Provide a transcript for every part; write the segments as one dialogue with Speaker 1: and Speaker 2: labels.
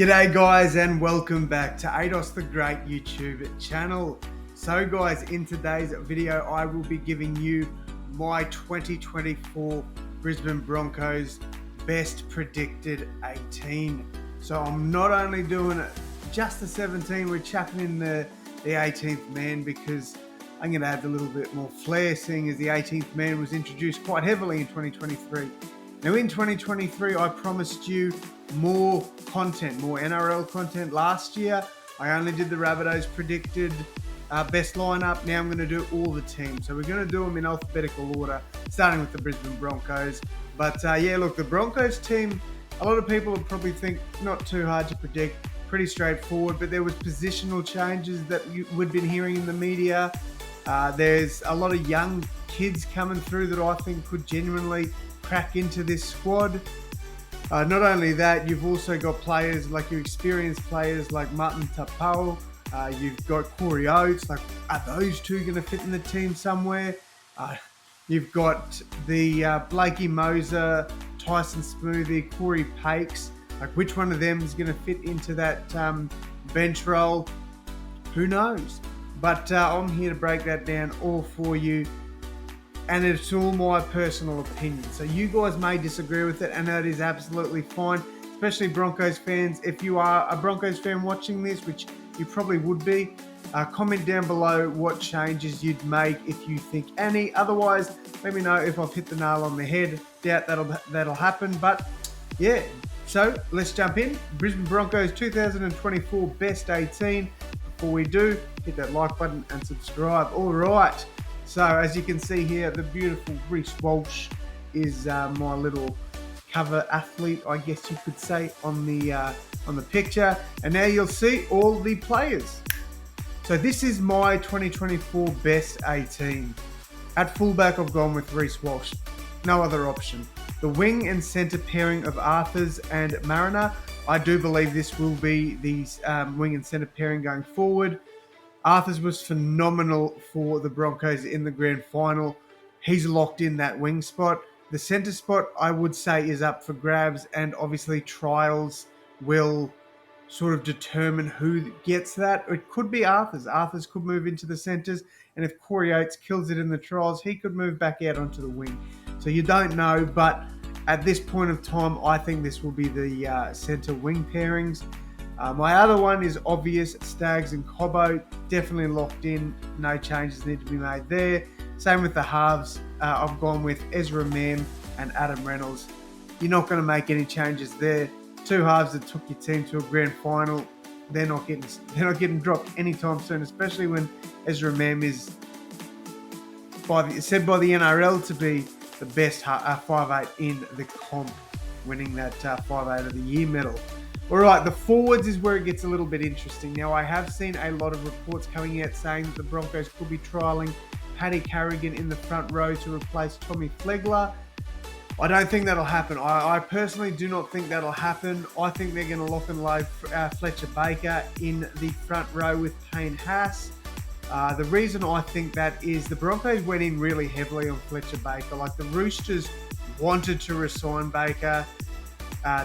Speaker 1: G'day guys and welcome back to AdosTheGreat YouTube channel. So guys, in today's video I will be giving you my 2024 Brisbane Broncos best predicted 18. So I'm not only doing just the 17, we're chucking in the 18th man because I'm going to add a little bit more flair, seeing as the 18th man was introduced quite heavily in 2023. Now in 2023, I promised you more content, more NRL content. Last year, I only did the Rabbitohs predicted best lineup. Now I'm going to do all the teams. So we're going to do them in alphabetical order, starting with the Brisbane Broncos. But yeah, look, the Broncos team, a lot of people would probably think not too hard to predict, pretty straightforward, but there was positional changes that we'd been hearing in the media. There's a lot of young kids coming through that I think could genuinely crack into this squad. Not only that, you've also got players like your experienced players like Martin Tapau. You've got Corey Oates. Like, are those two going to fit in the team somewhere? You've got the Blakey Moser, Tyson Smoothie, Corey Pakes. Like, which one of them is going to fit into that bench role? Who knows? But I'm here to break that down all for you. And it's all my personal opinion. So you guys may disagree with it, and that is absolutely fine, especially Broncos fans. If you are a Broncos fan watching this, which you probably would be, comment down below what changes you'd make if you think any. Otherwise, let me know if I've hit the nail on the head. Doubt that'll happen, but yeah. So let's jump in. Brisbane Broncos 2024 best 18. Before we do, hit that like button and subscribe. All right. So as you can see here, the beautiful Reece Walsh is my little cover athlete, I guess you could say, on the picture. And now you'll see all the players. So this is my 2024 best 18. At fullback, I've gone with Reece Walsh. No other option. The wing and centre pairing of Arthurs and Mariner. I do believe this will be the wing and centre pairing going forward. Arthurs was phenomenal for the Broncos in the grand final. He's locked in that wing spot. The centre spot, I would say, is up for grabs, and obviously trials will sort of determine who gets that. It could be Arthurs. Arthurs could move into the centres, and if Corey Oates kills it in the trials, he could move back out onto the wing. So you don't know, but at this point of time, I think this will be the centre wing pairings. My other one is obvious, Staggs and Cobbo, definitely locked in. No changes need to be made there. Same with the halves. I've gone with Ezra Mam and Adam Reynolds. You're not going to make any changes there. Two halves that took your team to a grand final. They're not getting dropped anytime soon, especially when Ezra Mam is said by the NRL to be the best 5'8" in the comp, winning that 5'8" of the year medal. All right, the forwards is where it gets a little bit interesting. Now, I have seen a lot of reports coming out saying that the Broncos could be trialling Paddy Carrigan in the front row to replace Tommy Flegler. I don't think that'll happen. I personally do not think that'll happen. I think they're going to lock and load Fletcher Baker in the front row with Payne Haas. The reason I think that is the Broncos went in really heavily on Fletcher Baker. Like, the Roosters wanted to resign Baker.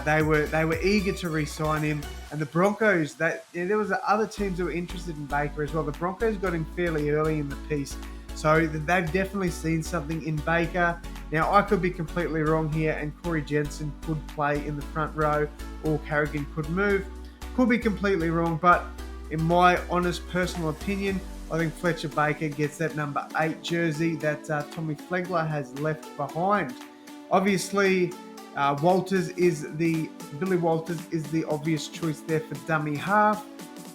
Speaker 1: They were eager to re-sign him, and the Broncos, there was other teams that were interested in Baker as well. The Broncos got him fairly early in the piece, so they've definitely seen something in Baker. Now, I could be completely wrong here, and Corey Jensen could play in the front row, or Carrigan could move. Could be completely wrong, but in my honest personal opinion, I think Fletcher Baker gets that number 8 jersey that Tommy Flegler has left behind. Obviously, Billy Walters is the obvious choice there for dummy half.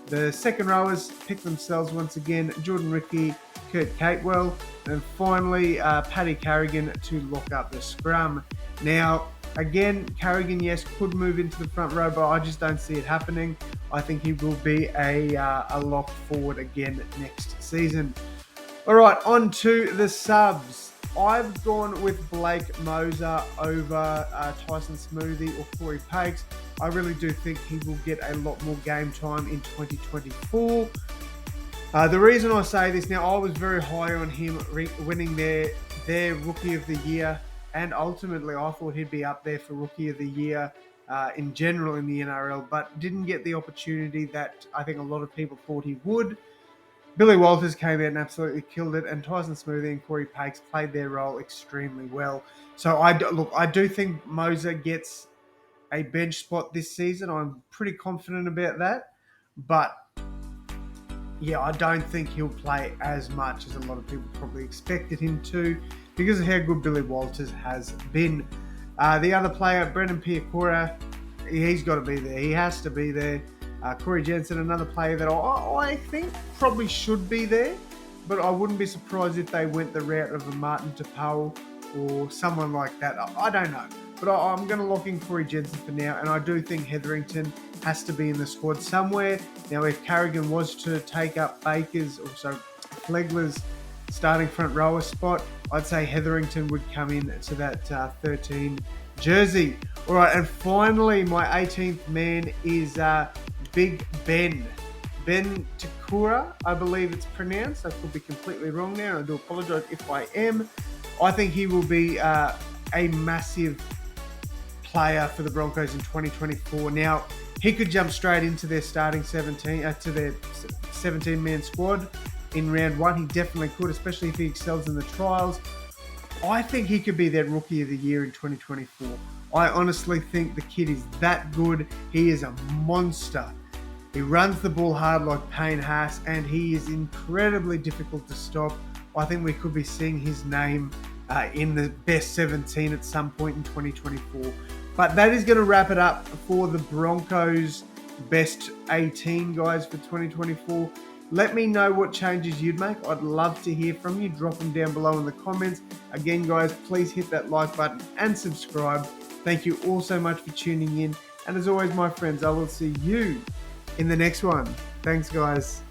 Speaker 1: The second rowers pick themselves once again: Jordan Ricky, Kurt Catewell, and finally Paddy Carrigan to lock up the scrum. Now, again, Carrigan, yes, could move into the front row, but I just don't see it happening. I think he will be a lock forward again next season. All right, on to the subs. I've gone with Blake Moser over Tyson Smoothie or Corey Pakes. I really do think he will get a lot more game time in 2024. The reason I say this, now, I was very high on him winning their Rookie of the Year, and ultimately I thought he'd be up there for Rookie of the Year in general in the NRL, but didn't get the opportunity that I think a lot of people thought he would. Billy Walters came out and absolutely killed it, and Tyson Smoothy and Corey Pakes played their role extremely well. So I do think Moser gets a bench spot this season. I'm pretty confident about that, but yeah, I don't think he'll play as much as a lot of people probably expected him to because of how good Billy Walters has been. The other player, Brendan Piakura, he's got to be there. He has to be there. Corey Jensen, another player that I think probably should be there, but I wouldn't be surprised if they went the route of a Martin Tapau or someone like that. I don't know. But I'm going to lock in Corey Jensen for now, and I do think Hetherington has to be in the squad somewhere. Now, if Carrigan was to take up Baker's, also Flegler's starting front rower spot, I'd say Hetherington would come in to that 13 jersey. All right, and finally, my 18th man is Big Ben. Ben Takura, I believe it's pronounced. I could be completely wrong there. I do apologise if I am. I think he will be a massive player for the Broncos in 2024. Now, he could jump straight into their starting 17-man squad in round one. He definitely could, especially if he excels in the trials. I think he could be their rookie of the year in 2024. I honestly think the kid is that good. He is a monster. He runs the ball hard like Payne Haas, and he is incredibly difficult to stop. I think we could be seeing his name in the best 17 at some point in 2024. But that is going to wrap it up for the Broncos best 18 guys for 2024. Let me know what changes you'd make. I'd love to hear from you. Drop them down below in the comments. Again, guys, please hit that like button and subscribe. Thank you all so much for tuning in. And as always, my friends, I will see you in the next one. Thanks, guys.